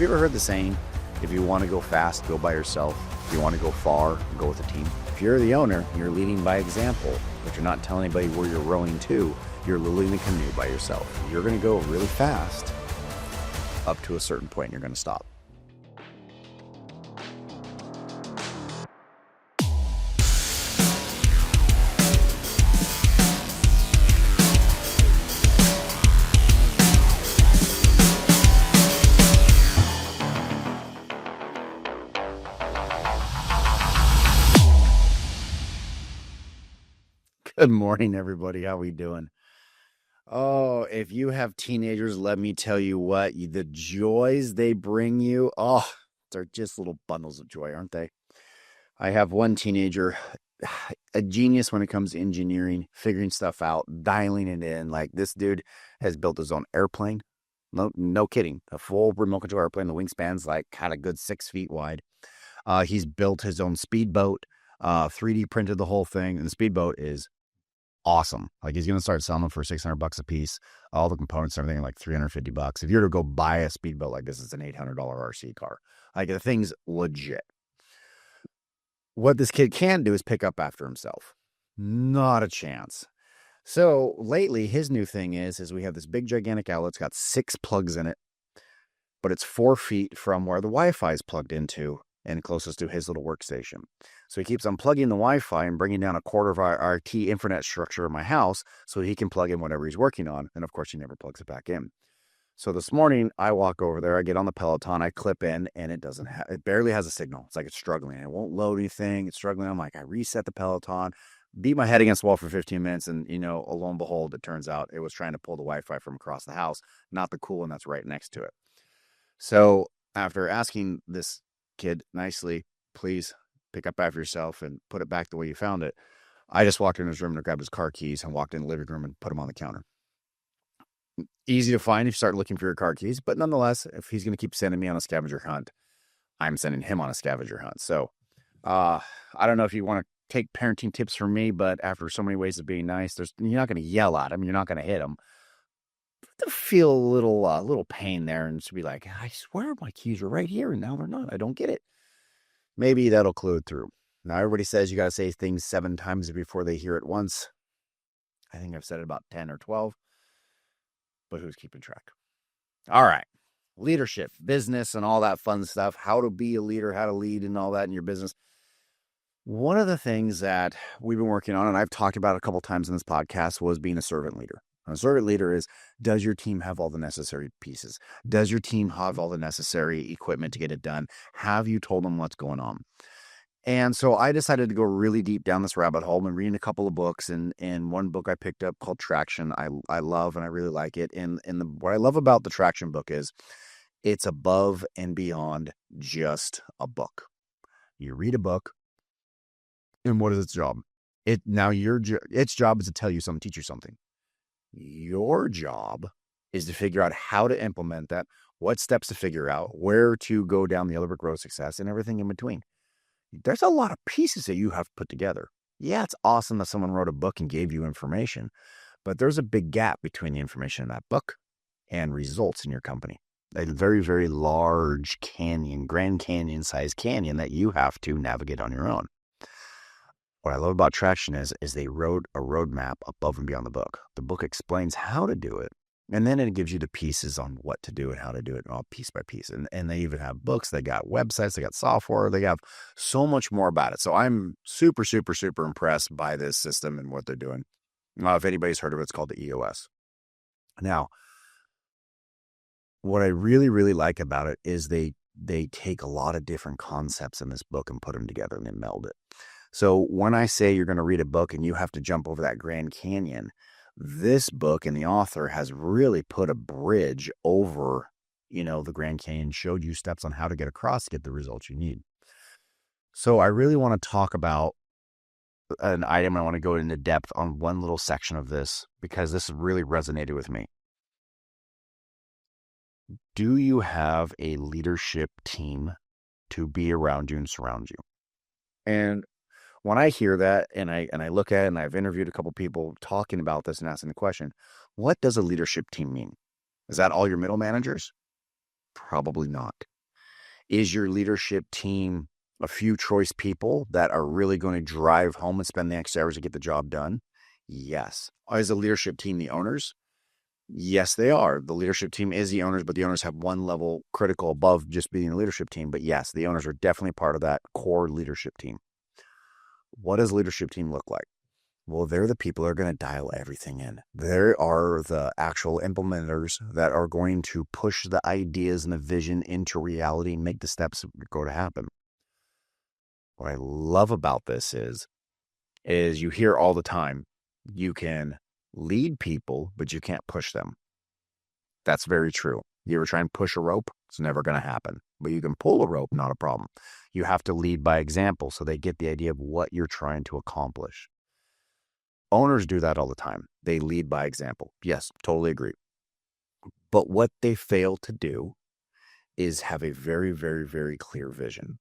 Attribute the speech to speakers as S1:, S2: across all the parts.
S1: you ever heard the saying, if you want to go fast, go by yourself. If you want to go far, go with a team. If you're the owner, you're leading by example, but you're not telling anybody where you're rowing to. You're lulling the canoe by yourself. You're going to go really fast up to a certain point, and you're going to stop. Good morning, everybody. How we doing? Oh, if you have teenagers, let me tell you what, the joys they bring you, they're just little bundles of joy, aren't they? I have one teenager, a genius when it comes to engineering, figuring stuff out, dialing it in. Like, this dude has built his own airplane. No kidding. A full remote control airplane. The wingspan's like kind of good 6 feet wide. He's built his own speedboat, 3D printed the whole thing, and the speedboat is awesome. Like, he's going to start selling them for $600 a piece. All the components, everything, are like $350. If you were to go buy a speedboat like this, it's an $800 RC car. Like, the thing's legit. What this kid can do is pick up after himself. Not a chance. So lately, his new thing is we have this big gigantic outlet. It's got 6 plugs in it, but it's 4 feet from where the Wi-Fi is plugged into and closest to his little workstation. So he keeps unplugging the Wi-Fi and bringing down a quarter of our IT Infonet structure in my house so he can plug in whatever he's working on. And of course, he never plugs it back in. So this morning, I walk over there, I get on the Peloton, I clip in, and it barely has a signal. It's like it's struggling. It won't load anything. It's struggling. I'm like, I reset the Peloton, beat my head against the wall for 15 minutes, and, lo and behold, it turns out it was trying to pull the Wi-Fi from across the house, not the cool one that's right next to it. So after asking this kid nicely, please pick up after yourself and put it back the way you found it, I just walked in his room and grabbed his car keys and walked in the living room and put them on the counter. Easy to find if you start looking for your car keys, but nonetheless, if he's going to keep sending me on a scavenger hunt, I'm sending him on a scavenger hunt. So I don't know if you want to take parenting tips from me, but after so many ways of being nice, you're not going to yell at him, you're not going to him. To feel a little pain there and to be like, I swear my keys were right here and now they're not. I don't get it. Maybe that'll clue it through. Now, everybody says you got to say things 7 times before they hear it once. I think I've said it about 10 or 12, but who's keeping track? All right. Leadership, business, and all that fun stuff. How to be a leader, how to lead, and all that in your business. One of the things that we've been working on, and I've talked about a couple times in this podcast, was being a servant leader. A servant leader is, does your team have all the necessary pieces? Does your team have all the necessary equipment to get it done? Have you told them what's going on? And so I decided to go really deep down this rabbit hole and reading a couple of books. And one book I picked up called Traction, I love and I really like it. And what I love about the Traction book is it's above and beyond just a book. You read a book, and what is its job? Its job is to tell you something, teach you something. Your job is to figure out how to implement that, what steps to figure out, where to go down the other brick road of success, and everything in between. There's a lot of pieces that you have to put together. Yeah, it's awesome that someone wrote a book and gave you information, but there's a big gap between the information in that book and results in your company. A very, very large canyon, Grand Canyon sized canyon that you have to navigate on your own. What I love about Traction is they wrote a roadmap above and beyond the book. The book explains how to do it, and then it gives you the pieces on what to do and how to do it, all piece by piece. And they even have books, they got websites, they got software, they have so much more about it. So I'm super, super, super impressed by this system and what they're doing. If anybody's heard of it, it's called the EOS. Now, what I really, really like about it is they take a lot of different concepts in this book and put them together and they meld it. So when I say you're going to read a book and you have to jump over that Grand Canyon, this book and the author has really put a bridge over, the Grand Canyon, showed you steps on how to get across to get the results you need. So I really want to talk about an item. I want to go into depth on one little section of this because this really resonated with me. Do you have a leadership team to be around you and surround you? And when I hear that and I look at it, and I've interviewed a couple people talking about this and asking the question, what does a leadership team mean? Is that all your middle managers? Probably not. Is your leadership team a few choice people that are really going to drive home and spend the extra hours to get the job done? Yes. Is the leadership team the owners? Yes, they are. The leadership team is the owners, but the owners have one level critical above just being a leadership team. But yes, the owners are definitely part of that core leadership team. What does leadership team look like? Well, they're the people that are going to dial everything in. They are the actual implementers that are going to push the ideas and the vision into reality and make the steps go to happen. What I love about this is you hear all the time, you can lead people, but you can't push them. That's very true. You ever try and push a rope? It's never going to happen. But you can pull a rope, not a problem. You have to lead by example so they get the idea of what you're trying to accomplish. Owners do that all the time. They lead by example. Yes, totally agree. But what they fail to do is have a very, very, very clear vision.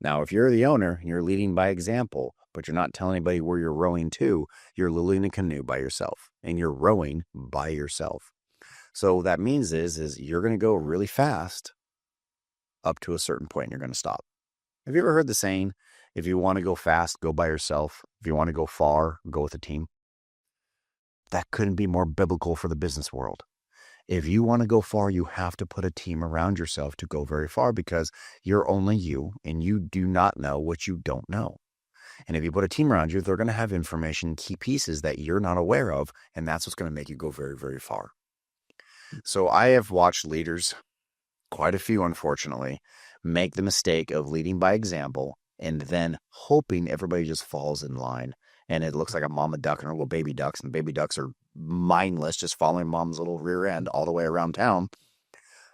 S1: Now, if you're the owner and you're leading by example, but you're not telling anybody where you're rowing to, you're literally in a canoe by yourself and you're rowing by yourself. So what that means is you're going to go really fast up to a certain point and you're going to stop. Have you ever heard the saying, if you want to go fast, go by yourself. If you want to go far, go with a team? That couldn't be more biblical for the business world. If you want to go far, you have to put a team around yourself to go very far because you're only you and you do not know what you don't know. And if you put a team around you, they're going to have information, key pieces that you're not aware of, and that's what's going to make you go very, very far. So I have watched leaders, quite a few unfortunately, make the mistake of leading by example and then hoping everybody just falls in line. And it looks like a mama duck and her little baby ducks, and baby ducks are mindless, just following mom's little rear end all the way around town.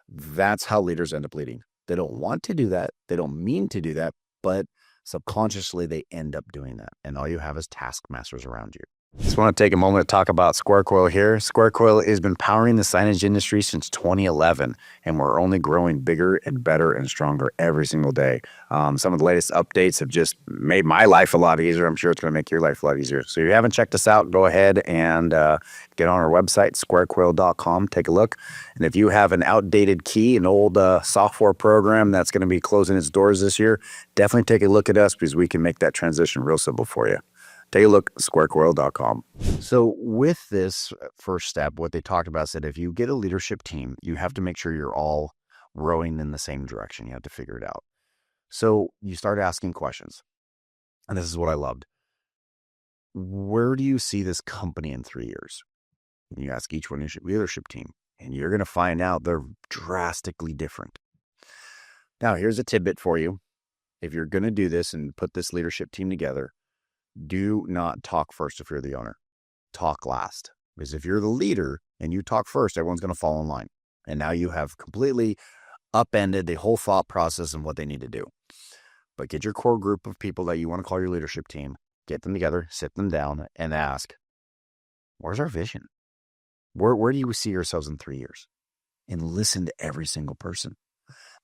S1: That's how leaders end up leading. They don't want to do that. They don't mean to do that, but subconsciously they end up doing that. And all you have is taskmasters around you. Just want to take a moment to talk about Square Coil here. Square Coil has been powering the signage industry since 2011, and we're only growing bigger and better and stronger every single day. Some of the latest updates have just made my life a lot easier. I'm sure it's going to make your life a lot easier. So if you haven't checked us out, go ahead and get on our website, squarecoil.com. Take a look. And if you have an outdated key, an old software program that's going to be closing its doors this year, definitely take a look at us because we can make that transition real simple for you. Take a look at squarecoil.com. So with this first step, what they talked about said, if you get a leadership team, you have to make sure you're all rowing in the same direction. You have to figure it out. So you start asking questions. And this is what I loved. Where do you see this company in 3 years? And you ask each one of your leadership team, and you're going to find out they're drastically different. Now, here's a tidbit for you. If you're going to do this and put this leadership team together, do not talk first if you're the owner. Talk last. Because if you're the leader and you talk first, everyone's going to fall in line. And now you have completely upended the whole thought process and what they need to do. But get your core group of people that you want to call your leadership team, get them together, sit them down, and ask, where's our vision? Where do you see yourselves in 3 years? And listen to every single person.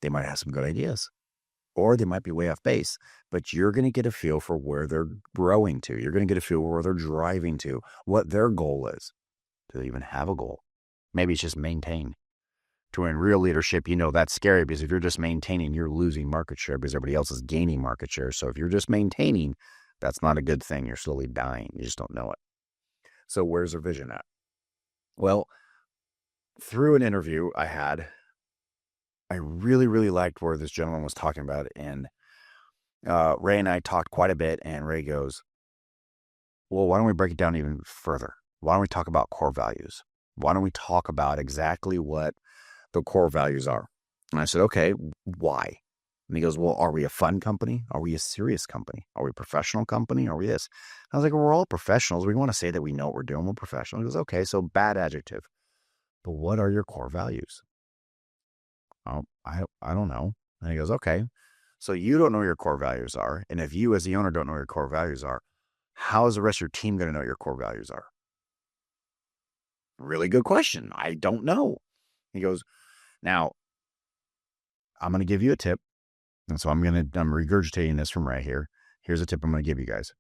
S1: They might have some good ideas, or they might be way off base, but you're going to get a feel for where they're growing to. You're going to get a feel where they're driving to, what their goal is. Do they even have a goal? Maybe it's just maintain. To in real leadership, you know that's scary because if you're just maintaining, you're losing market share because everybody else is gaining market share. So if you're just maintaining, that's not a good thing. You're slowly dying. You just don't know it. So where's their vision at? Well, through an interview I had, I really, really liked where this gentleman was talking about it. And Ray and I talked quite a bit, and Ray goes, well, why don't we break it down even further? Why don't we talk about core values? Why don't we talk about exactly what the core values are? And I said, okay, why? And he goes, well, are we a fun company? Are we a serious company? Are we a professional company? Are we this? I was like, well, we're all professionals. We want to say that we know what we're doing. We're professional. He goes, okay, so bad adjective. But what are your core values? Oh, I don't know. And he goes, okay, so you don't know what your core values are. And if you as the owner don't know what your core values are, how is the rest of your team going to know what your core values are? Really good question. I don't know. He goes, now, I'm going to give you a tip. And so I'm regurgitating this from right here. Here's a tip I'm going to give you guys.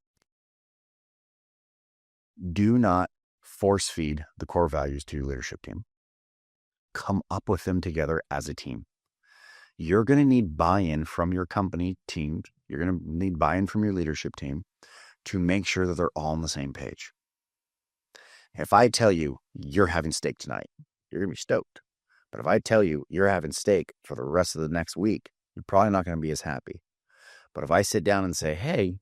S1: Do not force feed the core values to your leadership team. Come up with them together as a team. You're going to need buy-in from your company team. You're going to need buy-in from your leadership team to make sure that they're all on the same page. If I tell you you're having steak tonight, you're going to be stoked. But if I tell you you're having steak for the rest of the next week, you're probably not going to be as happy. But if I sit down and say, hey,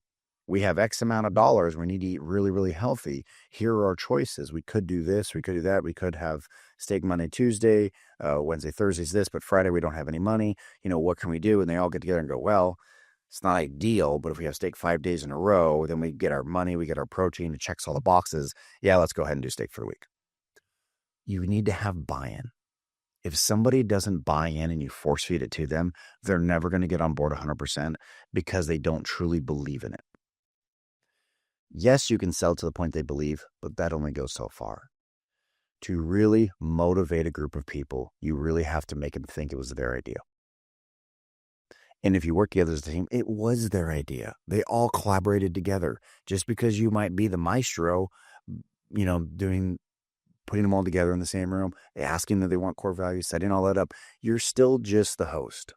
S1: we have X amount of dollars, we need to eat really, really healthy. Here are our choices. We could do this, we could do that. We could have steak Monday, Tuesday, Wednesday, Thursday's this, but Friday we don't have any money. What can we do? And they all get together and go, well, it's not ideal, but if we have steak 5 days in a row, then we get our money, we get our protein, it checks all the boxes. Yeah, let's go ahead and do steak for the week. You need to have buy-in. If somebody doesn't buy in and you force feed it to them, they're never going to get on board 100% because they don't truly believe in it. Yes, you can sell to the point they believe, but that only goes so far. To really motivate a group of people, you really have to make them think it was their idea. And if you work together as a team, it was their idea. They all collaborated together. Just because you might be the maestro, putting them all together in the same room, asking that they want core values, setting all that up, you're still just the host.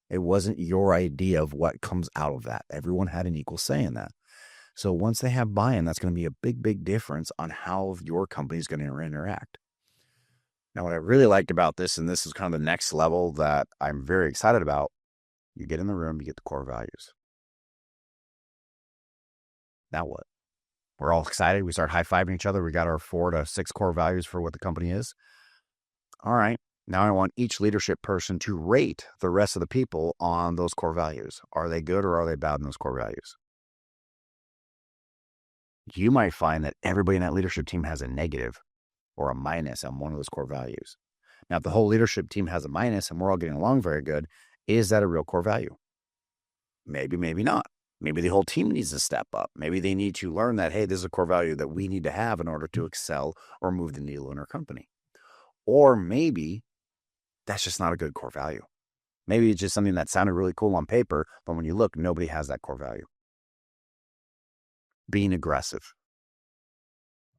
S1: It wasn't your idea of what comes out of that. Everyone had an equal say in that. So once they have buy-in, that's going to be a big, big difference on how your company is going to interact. Now, what I really liked about this, and this is kind of the next level that I'm very excited about, you get in the room, you get the core values. Now what? We're all excited. We start high-fiving each other. We got our 4 to 6 core values for what the company is. All right. Now I want each leadership person to rate the rest of the people on those core values. Are they good or are they bad in those core values? You might find that everybody in that leadership team has a negative or a minus on one of those core values. Now, if the whole leadership team has a minus and we're all getting along very good, is that a real core value? Maybe, maybe not. Maybe the whole team needs to step up. Maybe they need to learn that, hey, this is a core value that we need to have in order to excel or move the needle in our company. Or maybe that's just not a good core value. Maybe it's just something that sounded really cool on paper, but when you look, nobody has that core value. Being aggressive.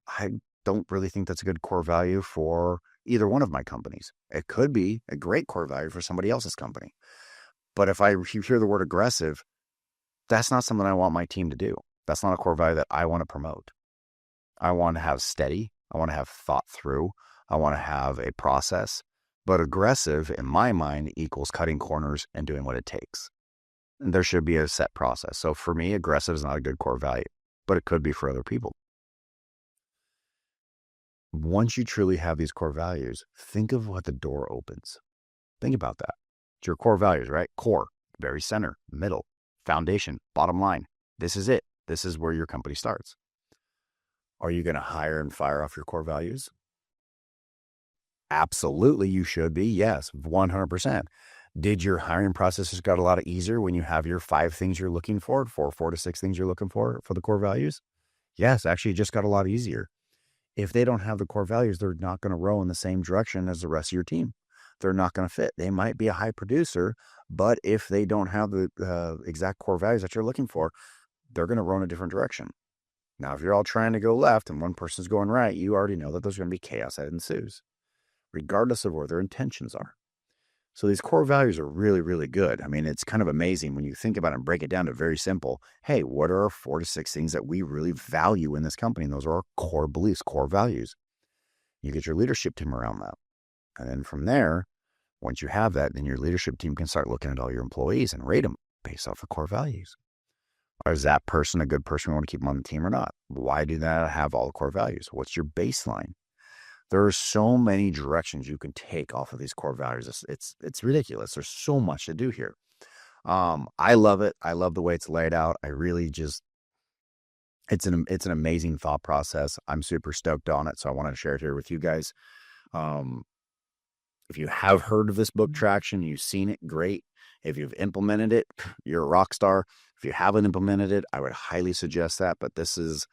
S1: I don't really think that's a good core value for either one of my companies. It could be a great core value for somebody else's company. But if I hear the word aggressive, that's not something I want my team to do. That's not a core value that I want to promote. I want to have steady. I want to have thought through. I want to have a process. But aggressive, in my mind, equals cutting corners and doing what it takes. And there should be a set process. So for me, aggressive is not a good core value, but it could be for other people. Once you truly have these core values, think of what the door opens. Think about that. It's your core values, right? Core, very center, middle, foundation, bottom line. This is it. This is where your company starts. Are you going to hire and fire off your core values? Absolutely, you should be. Yes, 100%. Did your hiring process just got a lot easier when you have your 5 things you're looking for 4 to 6 things you're looking for the core values? Yes, actually, it just got a lot easier. If they don't have the core values, they're not going to row in the same direction as the rest of your team. They're not going to fit. They might be a high producer, but if they don't have the exact core values that you're looking for, they're going to row in a different direction. Now, if you're all trying to go left and one person's going right, you already know that there's going to be chaos that ensues, regardless of where their intentions are. So these core values are really, really good. I mean, it's kind of amazing when you think about it and break it down to very simple. Hey, what are our 4 to 6 things that we really value in this company? And those are our core beliefs, core values. You get your leadership team around that. And then from there, once you have that, then your leadership team can start looking at all your employees and rate them based off of core values. Is that person a good person? We want to keep them on the team or not? Why do that have all the core values? What's your baseline? There are so many directions you can take off of these core values. It's ridiculous. There's so much to do here. I love it. I love the way it's laid out. I really just, it's an amazing thought process. I'm super stoked on it. So I wanted to share it here with you guys. If you have heard of this book Traction, you've seen it, great. If you've implemented it, you're a rock star. If you haven't implemented it, I would highly suggest that. But this is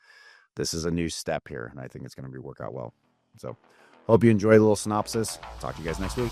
S1: a new step here, and I think it's going to work out well. So hope you enjoy the little synopsis. Talk to you guys next week.